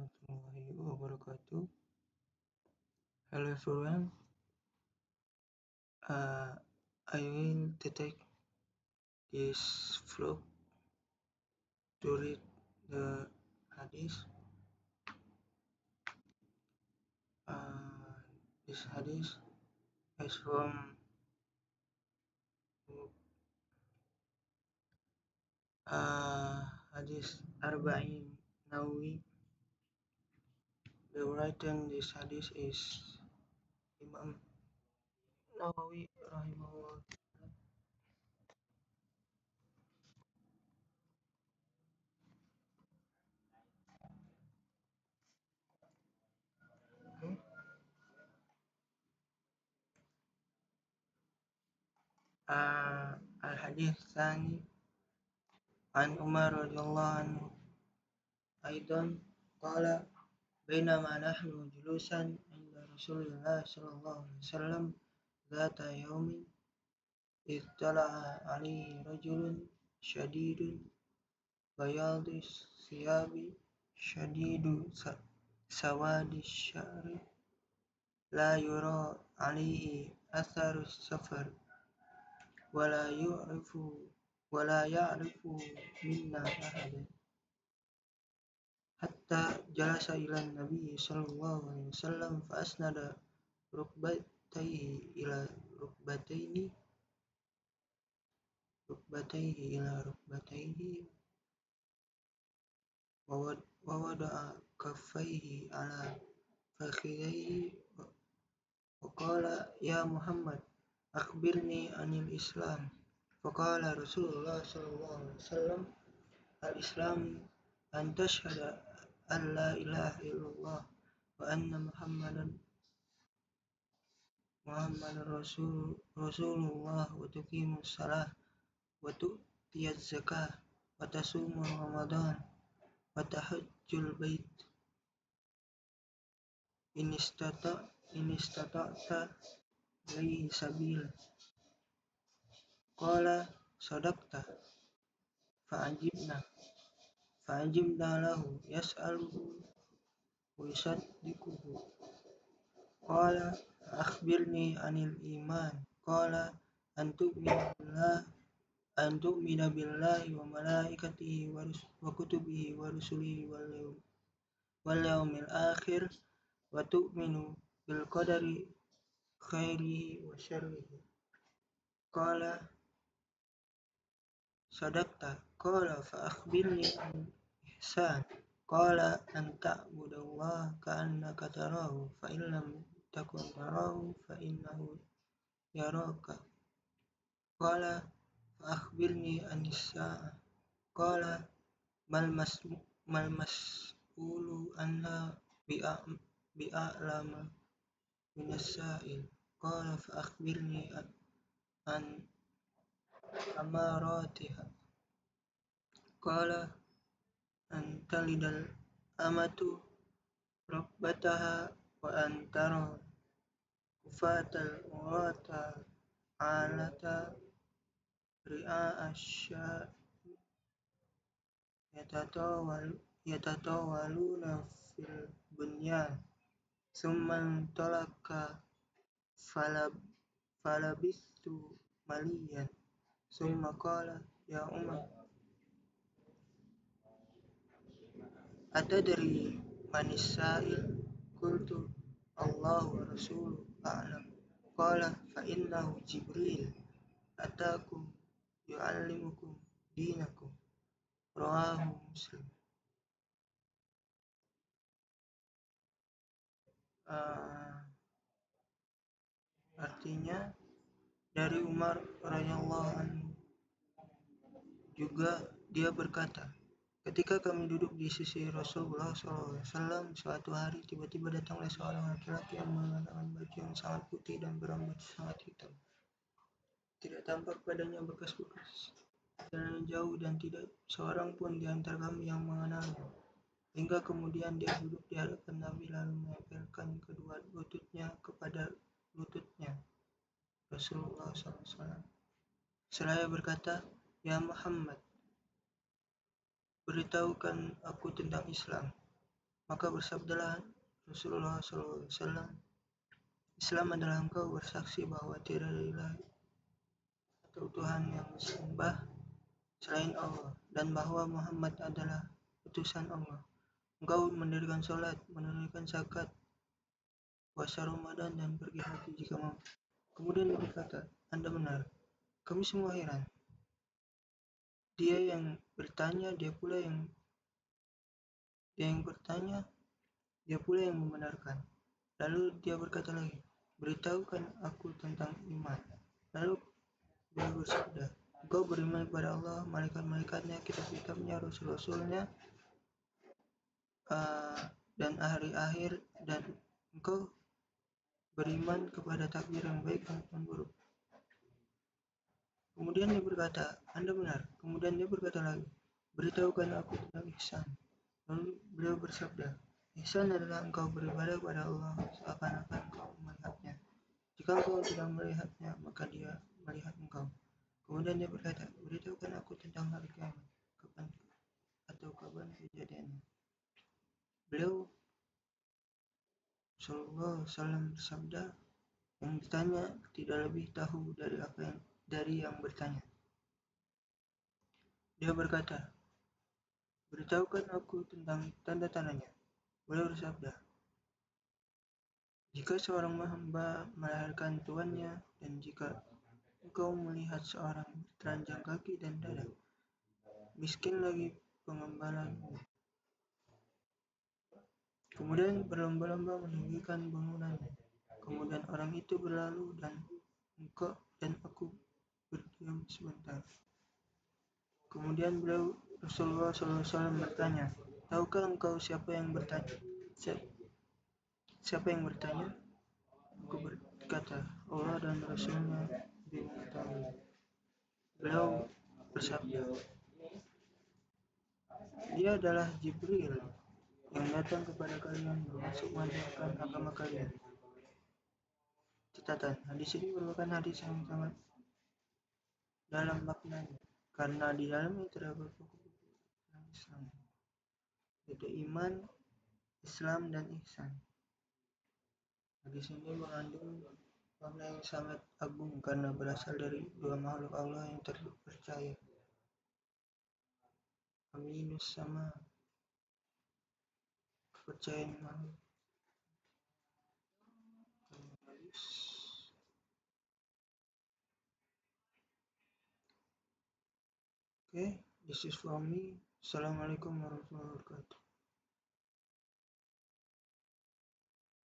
warahmatullahi wabarakatuh. Hello everyone. I will take this vlog to read the hadith. This hadith is from Hadith Arba'in Nawawi. The writer in this hadith is Imam Nawawi rahimahullah. Al-Hadith Tsani an Umar radhiyallahu anhu aidan qala bainama nahnu julusan inda Rasulillah sallallahu alaihi wasallam dhata yaumin ittala'a alaihi rajulun syadidun bayadis siyabi syadidu sawadi syari la yura alaihi atharus safar wala ya'rifu minna ahadan hatta jalasa ila nabi sallallahu alaihi wasallam fa asnada rukbatayhi ila rukbatayhi wa wada'a kaffayhi ala fakhidayhi wa qala ya Muhammad akhbirni anil Islam. Faqala Rasulullah sallallahu alaihi wasallam al-Islam an tashhada an la ilaha illallah wa anna Muhammadan Rasulullah wa tuqimus salah wa tu'tiyaz zakah wa tasumu ramadan wa tahajjul bait in istata'ta ilaihi sabil. Qala sadaqta fa'ajibna lahu yas'aluhu wa yusaddiquhu. Qala akhbirni anil iman. Qala an tu'mina billahi wa malaikatihi wa kutubihi wa rusulihi wal yawmil akhir wa tu'minu bil qadari khairihi wa syarrihi. Qala sadaqta. Qala fa akhbirni an ihsan. Qala an ta'budallaha ka'annaka tarahu fa in lam takun tarahu fa innahu yaraka. Qala fa akhbirni anis sa'ah. Qala mal mas'ulu anha bi'a'lama minas sa'il. Qala fa akhbirni an amaratiha. Qala an talidal amatu rabbataha wa an tara kufatal urata alata ri'a asya yatatawaluna fil bunyan summan talaka falabistu maliyan summa qala ya Umar atadri manis sa'il. Qultu Allahu wa rasuluhu a'lam. Qala fa innahu Jibril atakum yu'allimukum dinakum. Rawahu Muslim. Artinya dari Umar radhiyallahu anhu juga dia berkata, ketika kami duduk di sisi Rasulullah SAW suatu hari, tiba-tiba datanglah seorang laki-laki yang mengenakan baju yang sangat putih dan berambut sangat hitam. Tidak tampak padanya bekas-bekas jalan jauh dan tidak seorang pun di antara kami yang mengenalnya. Hingga kemudian dia duduk di hadapan Nabi lalu menempelkan kedua lututnya kepada lututnya Rasulullah SAW. Seraya berkata, ya Muhammad, beritahukan aku tentang Islam. Maka bersabdalah Rasulullah SAW, Islam adalah engkau bersaksi bahwa tiada ilah atau Tuhan yang disembah selain Allah, dan bahwa Muhammad adalah utusan Allah. Engkau mendirikan sholat, menunaikan zakat, puasa Ramadan, dan pergi haji jika mau. Kemudian dia berkata, Anda benar. Kami semua heran. Dia yang bertanya, dia pula yang membenarkan. Lalu dia berkata lagi, beritahukan aku tentang iman. Lalu beliau bersabda, engkau beriman kepada Allah, malaikat-malaikatnya, kitab-kitabnya, rasul-rasulnya, dan hari akhir, dan engkau beriman kepada takdir yang baik dan buruk. Kemudian dia berkata, Anda benar. Kemudian dia berkata lagi, beritahukan aku tentang ihsan. Lalu beliau bersabda, ihsan adalah engkau beribadah kepada Allah seakan-akan engkau melihatnya. Jika engkau tidak melihatnya, maka dia melihat engkau. Kemudian dia berkata, beritahukan aku tentang hari kiamat, kapan kejadiannya. Beliau Sallallahu Alaihi Wasallam bersabda, yang ditanya tidak lebih tahu dari yang bertanya. Dia berkata, beritahukan aku tentang tanda-tandanya. Beliau bersabda, jika seorang hamba melahirkan tuannya, dan jika engkau melihat seorang teranjang kaki dan dada, miskin lagi pengembalanmu, kemudian berlomba-lomba meninggikan bangunannya, kemudian orang itu berlalu dan aku berdiam sebentar. Kemudian Rasulullah SAW bertanya, tahukah engkau siapa yang bertanya? Aku berkata, Allah dan Rasulnya lebih mengetahui. Beliau bersabda, dia adalah Jibril yang datang kepada kalian bermaksud mengajarkan agama kalian. Catatan, hadis ini merupakan hadis yang sangat dalam maknanya, karena di dalamnya terdapat pokok-pokok Islam, yaitu iman, Islam, dan ihsan. Hadis ini mengandung makna yang sangat agung karena berasal dari dua makhluk Allah yang terpercaya, aminus sama kepercayaan makhluk. Okay, this is from me. Assalamualaikum warahmatullahi wabarakatuh.